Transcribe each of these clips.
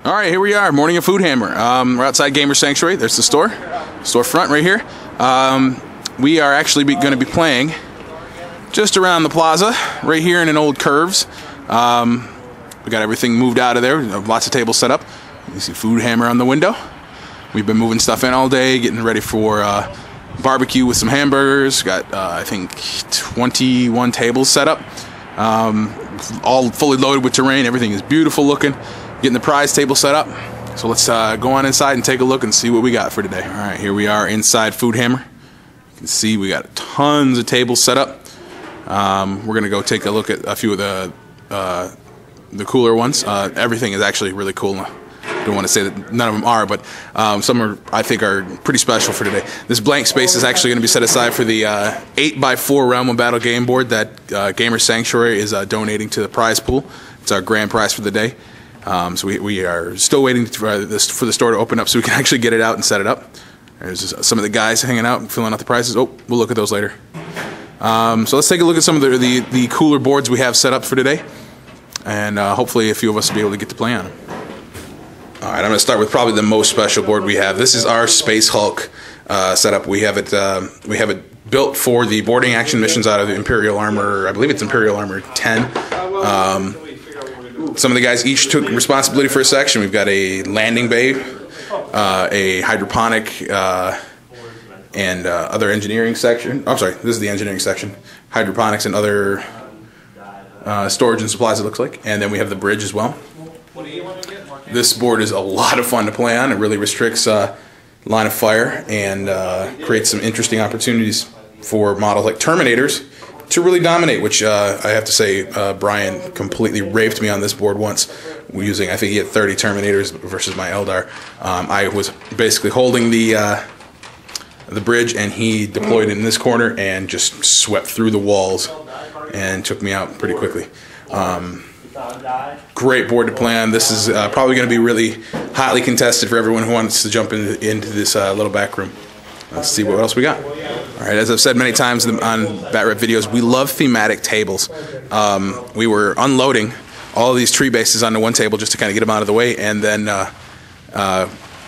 All right, here we are, morning of Foodhammer. We're outside Gamer Sanctuary. There's the storefront right here. We are actually going to be playing just around the plaza, right here in an old Curves. We got everything moved out of there. Lots of tables set up. You see Foodhammer on the window. We've been moving stuff in all day, getting ready for barbecue with some hamburgers. Got I think 21 tables set up, all fully loaded with terrain. Everything is beautiful looking. Getting the prize table set up. So let's go on inside and take a look and see what we got for today. All right, here we are inside Foodhammer. You can see we got tons of tables set up. We're gonna go take a look at a few of the cooler ones. Everything is actually really cool. I don't want to say that none of them are, but some are, I think, are pretty special for today. This blank space is actually going to be set aside for the 8x4 Realm of Battle game board that Gamer Sanctuary is donating to the prize pool. It's our grand prize for the day. So we are still waiting for the store to open up so we can actually get it out and set it up. There's some of the guys hanging out and filling out the prizes. Oh, we'll look at those later. So let's take a look at some of the cooler boards we have set up for today, and hopefully a few of us will be able to get to play on them. All right, I'm going to start with probably the most special board we have. This is our Space Hulk setup. We have it built for the boarding action missions out of the Imperial Armor. I believe it's Imperial Armor 10. Some of the guys each took responsibility for a section. We've got a landing bay, a hydroponic, and other engineering section. I'm sorry, this is the engineering section. Hydroponics and other storage and supplies, it looks like. And then we have the bridge as well. This board is a lot of fun to play on. It really restricts line of fire and creates some interesting opportunities for models like Terminators to really dominate, which I have to say Brian completely raped me on this board once using, I think he had 30 Terminators versus my Eldar. I was basically holding the bridge, and he deployed in this corner and just swept through the walls and took me out pretty quickly. Great board to play on. This is probably going to be really hotly contested for everyone who wants to jump into this little back room. Let's see what else we got. All right, as I've said many times on BatRep videos, we love thematic tables. We were unloading all of these tree bases onto one table just to kind of get them out of the way, and then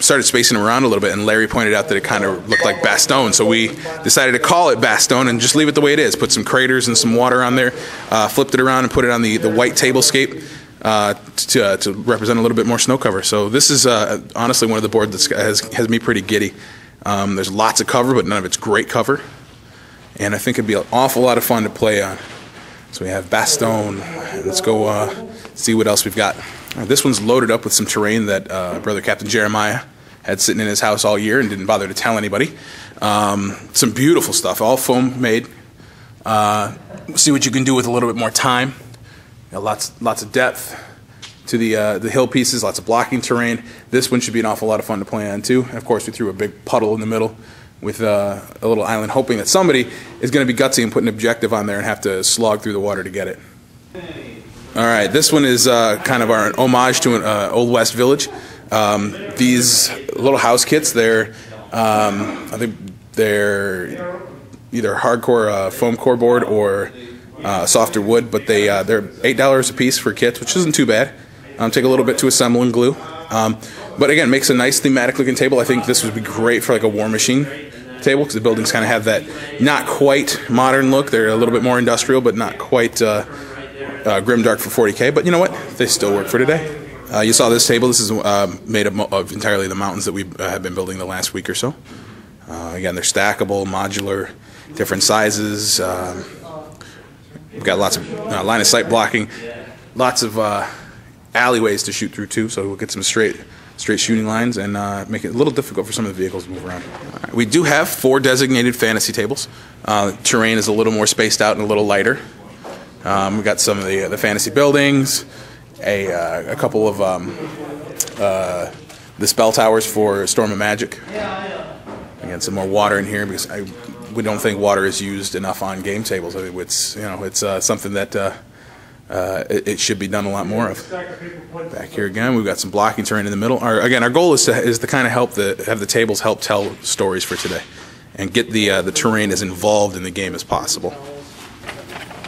started spacing them around a little bit, and Larry pointed out that it kind of looked like Bastogne, so we decided to call it Bastogne and just leave it the way it is. Put some craters and some water on there, flipped it around and put it on the white tablescape to represent a little bit more snow cover. So this is honestly one of the boards that has me pretty giddy. There's lots of cover, but none of it's great cover, and I think it'd be an awful lot of fun to play on. So we have Bastogne. Let's go see what else we've got. This one's loaded up with some terrain that Brother Captain Jeremiah had sitting in his house all year and didn't bother to tell anybody. Some beautiful stuff, all foam made. See what you can do with a little bit more time. Got lots of depth to the hill pieces, lots of blocking terrain. This one should be an awful lot of fun to play on too. And of course, we threw a big puddle in the middle with a little island, hoping that somebody is going to be gutsy and put an objective on there and have to slog through the water to get it. All right, this one is kind of our homage to an Old West village. These little house kits, I think they're either hardcore foam core board or softer wood, but they're $8 a piece for kits, which isn't too bad. Take a little bit to assemble and glue. But again, makes a nice thematic looking table. I think this would be great for like a War Machine table, because the buildings kind of have that not quite modern look. They're a little bit more industrial, but not quite grimdark for 40K. But you know what? They still work for today. You saw this table. This is made up of entirely the mountains that we have been building the last week or so. Again, they're stackable, modular, different sizes. We've got lots of line of sight blocking, lots of alleyways to shoot through too, so we'll get some straight shooting lines and make it a little difficult for some of the vehicles to move around. Right, we do have 4 designated fantasy tables. Terrain is a little more spaced out and a little lighter. We've got some of the fantasy buildings, a couple of the spell towers for Storm of Magic. Again, some more water in here because we don't think water is used enough on game tables. I mean, it's something that it should be done a lot more of. Back here again, we've got some blocking terrain in the middle. Our goal is to kind of have the tables help tell stories for today, and get the terrain as involved in the game as possible.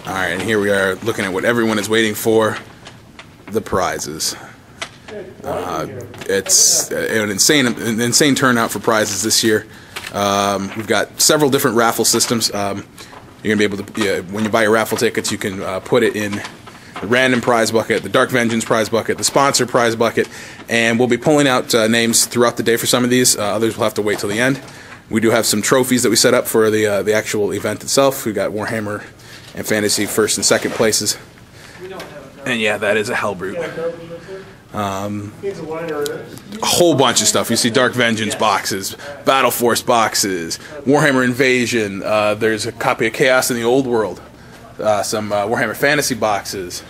All right, and here we are looking at what everyone is waiting for: the prizes. It's an insane turnout for prizes this year. We've got several different raffle systems. You're gonna be able to, when you buy your raffle tickets, you can put it in the random prize bucket, the Dark Vengeance prize bucket, the sponsor prize bucket, and we'll be pulling out names throughout the day for some of these. Others will have to wait till the end. We do have some trophies that we set up for the actual event itself. We've got Warhammer and Fantasy first and second places. And yeah, that is a Hellbrute. A whole bunch of stuff. You see Dark Vengeance boxes, Battle Force boxes, Warhammer Invasion. There's a copy of Chaos in the Old World. Some Warhammer Fantasy boxes.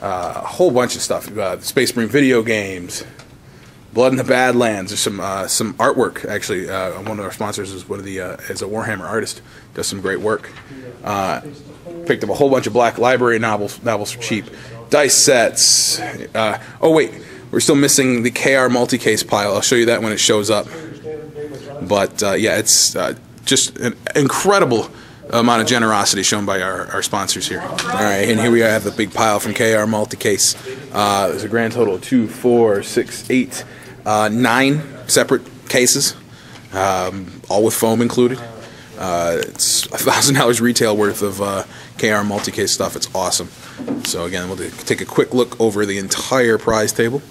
A whole bunch of stuff. Space Marine video games. Blood in the Badlands. There's some artwork. Actually, one of our sponsors is is a Warhammer artist. Does some great work. Picked up a whole bunch of Black Library novels for cheap. Dice sets. Oh wait, we're still missing the KR multi-case pile. I'll show you that when it shows up. But yeah, it's just an incredible amount of generosity shown by our sponsors here. All right, and here we have the big pile from KR multi-case. There's a grand total of 2, 4, 6, 8, 9 separate cases, all with foam included. It's $1,000 retail worth of KR multi-case stuff. It's awesome. So again, we'll take a quick look over the entire prize table.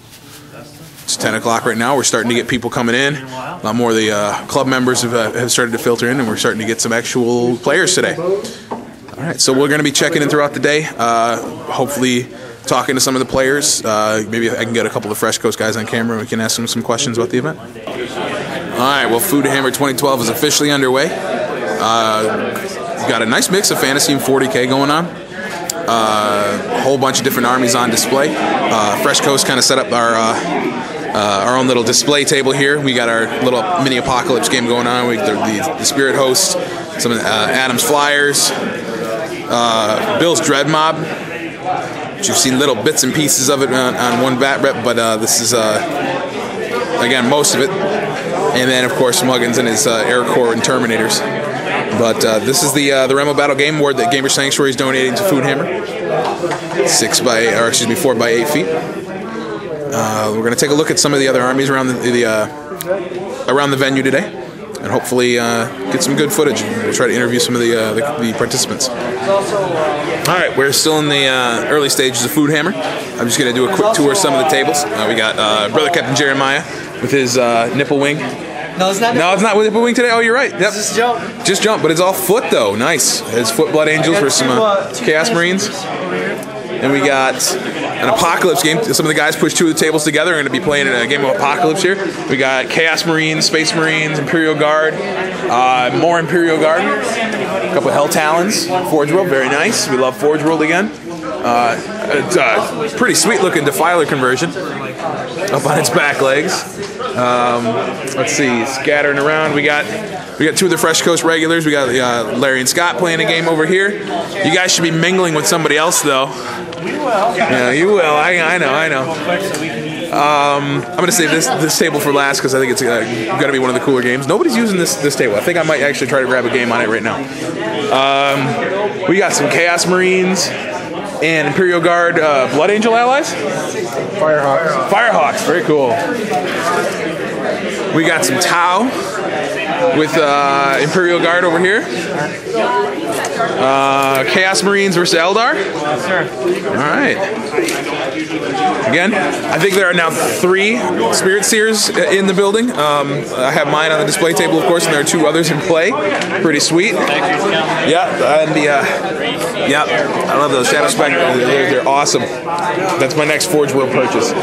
It's 10 o'clock right now. We're starting to get people coming in. A lot more of the club members have started to filter in, and we're starting to get some actual players today. All right, so we're going to be checking in throughout the day, hopefully talking to some of the players. Maybe I can get a couple of Fresh Coast guys on camera and we can ask them some questions about the event. All right, well, Foodhammer 2012 is officially underway. We've got a nice mix of fantasy and 40K going on. A whole bunch of different armies on display. Fresh Coast kind of set up our own little display table here. We got our little mini apocalypse game going on. We the Spirit Host, some of Adam's Flyers, Bill's Dread Mob, which you've seen little bits and pieces of it on one bat rep, but this is again most of it. And then of course Muggins and his Air Corps and Terminators. But this is the Remo Battle Game Award that Gamer Sanctuary is donating to Foodhammer. 4 by 8 feet. We're going to take a look at some of the other armies around around the venue today, and hopefully get some good footage. We'll try to interview some of the participants. All right, we're still in the early stages of Foodhammer. I'm just going to do a quick tour of some of the tables. We got Brother Captain Jeremiah with his nipple wing. No, it's not. No, it's not with nipple wing today. Oh, you're right. Yep. Just jump. Just jump, but it's all foot though. Nice. His foot Blood Angels for some Chaos Marines. And we got an Apocalypse game. Some of the guys pushed 2 of the tables together. We're going to be playing a game of Apocalypse here. We got Chaos Marines, Space Marines, Imperial Guard, more Imperial Guard, a couple of Hell Talons, Forge World, very nice. We love Forge World again. It's a pretty sweet looking Defiler conversion up on its back legs. Let's see, scattering around. We got 2 of the Fresh Coast regulars. We got Larry and Scott playing a game over here. You guys should be mingling with somebody else though. We will. Yeah, you will. I know. I'm gonna save this table for last because I think it's gonna be one of the cooler games. Nobody's using this table. I think I might actually try to grab a game on it right now. We got some Chaos Marines and Imperial Guard Blood Angel allies. Firehawks. Firehawks, very cool. We got some Tau with Imperial Guard over here. Chaos Marines versus Eldar. Yes, sir. All right. Again, I think there are now 3 Spirit Seers in the building. I have mine on the display table, of course, and there are 2 others in play. Pretty sweet. Yeah, and yeah, I love those Shadow Spectre. They're awesome. That's my next Forge World purchase.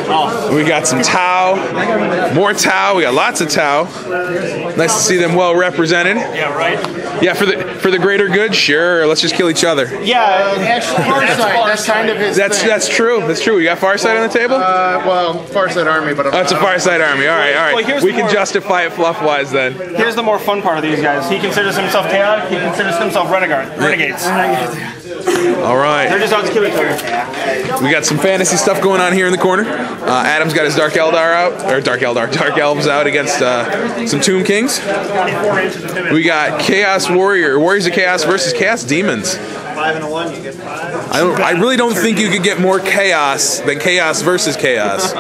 We got some Tau, more Tau. We got lots of Tau. Nice to see them well represented. Yeah, right. Yeah, for the greater good. Sure, let's just kill each other. Yeah, actually, Farsight. That's kind of his. That's true. That's true. You got Farsight on the table? Well, Farsight Army, but it's a Farsight Army. All right. Well, We can justify it fluff-wise then. Here's the more fun part of these guys. He considers himself chaotic. He considers himself renegades. All right. They're just out to kill each other. We got some fantasy stuff going on here in the corner. Adam's got his Dark Elves out against some Tomb Kings. We got Chaos Warriors of Chaos versus Chaos Demons. 5 and a 1, you get 5. I really don't think you could get more chaos than chaos versus chaos.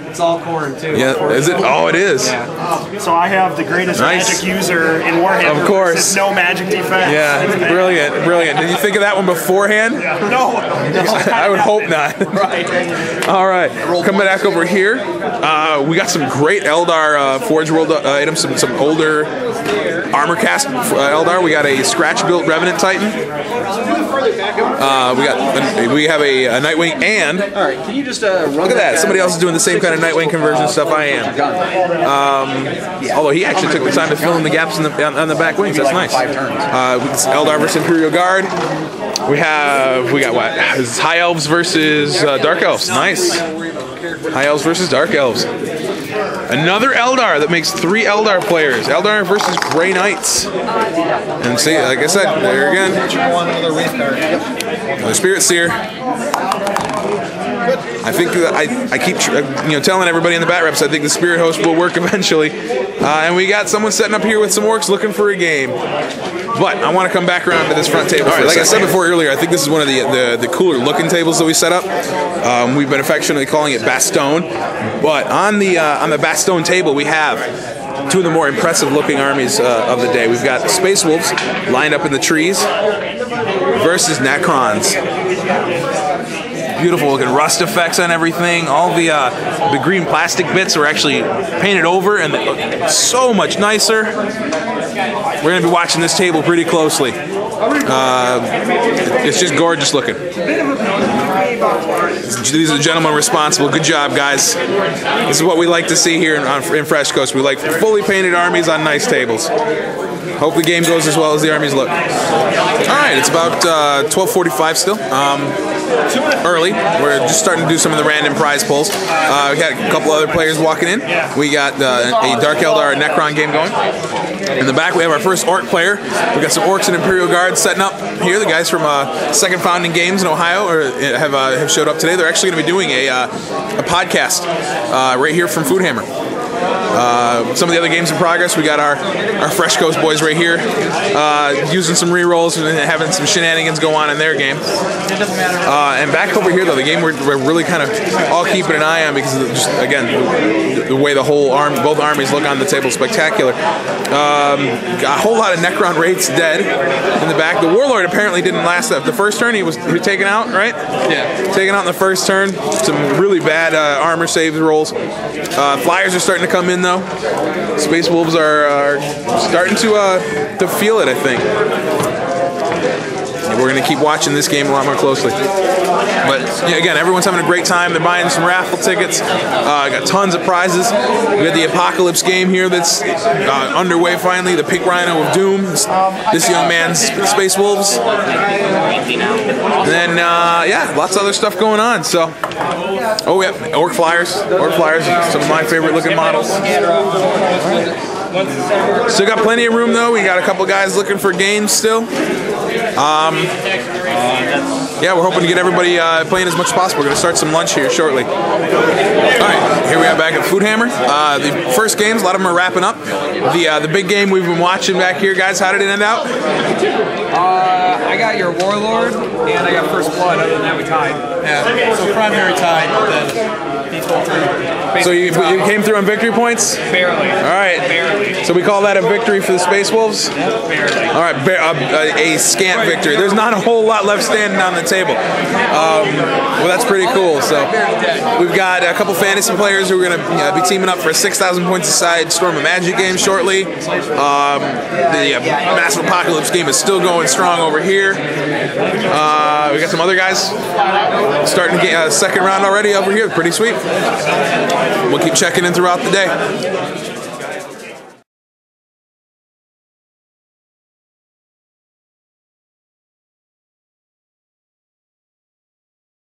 It's all corn too. Yeah, is it? Oh, it is. Yeah. So I have the greatest Nice. magic user in Warhammer. Of course. There's no magic defense. Yeah, brilliant, brilliant. Did you think of that one beforehand? No. I would hope not. Right. All right, coming back over here, we got some great Eldar Forge World items, some older armor cast Eldar. We got a scratch-built Revenant Titan. We have a Nightwing, and All right, can you just run look at that. Somebody else is doing the same kind of Nightwing conversion stuff I am. Although he actually took the time to fill in the gaps on the back wings. That's nice. Eldar versus Imperial Guard. We got what? This is High Elves versus Dark Elves. Nice. High Elves versus Dark Elves. Another Eldar that makes 3 Eldar players. Eldar versus Grey Knights. And see, like I said, there again. The Spirit Seer. I think that I keep telling everybody in the bat reps I think the Spirit Host will work eventually. And we got someone setting up here with some orcs looking for a game. But I want to come back around to this front table. All right, like I said before earlier, I think this is one of the cooler looking tables that we set up. We've been affectionately calling it Bastone. But on the Bastone table, we have 2 of the more impressive looking armies of the day. We've got Space Wolves lined up in the trees versus Necrons. Beautiful looking rust effects on everything. All the green plastic bits are actually painted over and they look so much nicer. We're going to be watching this table pretty closely. It's just gorgeous looking. These are the gentlemen responsible. Good job, guys. This is what we like to see here in Fresh Coast. We like fully painted armies on nice tables. Hope the game goes as well as the armies look. All right, it's about 12:45 still. Early. We're just starting to do some of the random prize pulls. We got a couple other players walking in. We got a Dark Eldar Necron game going. In the back, we have our first Orc player. We got some Orcs and Imperial Guards setting up here. The guys from Second Founding Games in Ohio have showed up today. They're actually going to be doing a podcast right here from Foodhammer. Some of the other games in progress, we got our Fresh Coast boys right here using some re-rolls and having some shenanigans go on in their game. And back over here, though, the game we're really kind of all keeping an eye on because of just, again, the way the whole both armies look on the table, spectacular. A whole lot of Necron Wraiths dead in the back. The Warlord apparently didn't last the first turn. He was taken out, right? Yeah. Taken out in the first turn. Some really bad armor save rolls. Flyers are starting to come in, though. Space Wolves are starting to feel it, I think. We're going to keep watching this game a lot more closely. But yeah, again, everyone's having a great time. They're buying some raffle tickets. Got tons of prizes. We got the Apocalypse game here that's underway finally. The Pink Rhino of Doom. This young man's Space Wolves. And then, yeah, lots of other stuff going on. So, oh, yeah, Orc Flyers. Orc Flyers, some of my favorite looking models. Still got plenty of room, though. We got a couple guys looking for games still. Yeah, we're hoping to get everybody playing as much as possible. We're going to start some lunch here shortly. All right, here we are back at Foodhammer. The first games, a lot of them are wrapping up. The big game we've been watching back here, guys, how did it end out? I got your Warlord, and I got First Blood. Other than that, we tied. Yeah, so primary tied, but then he pulled through. So you came through on victory points? Barely. All right. Barely. So we call that a victory for the Space Wolves? Barely. All right, a scant victory. There's not a whole lot left standing on the table. Well, that's pretty cool. So we've got a couple fantasy players who are going to be teaming up for a 6,000 points aside Storm of Magic game shortly. The Massive Apocalypse game is still going strong over here. We got some other guys starting to get a second round already over here. Pretty sweet. We'll keep checking in throughout the day.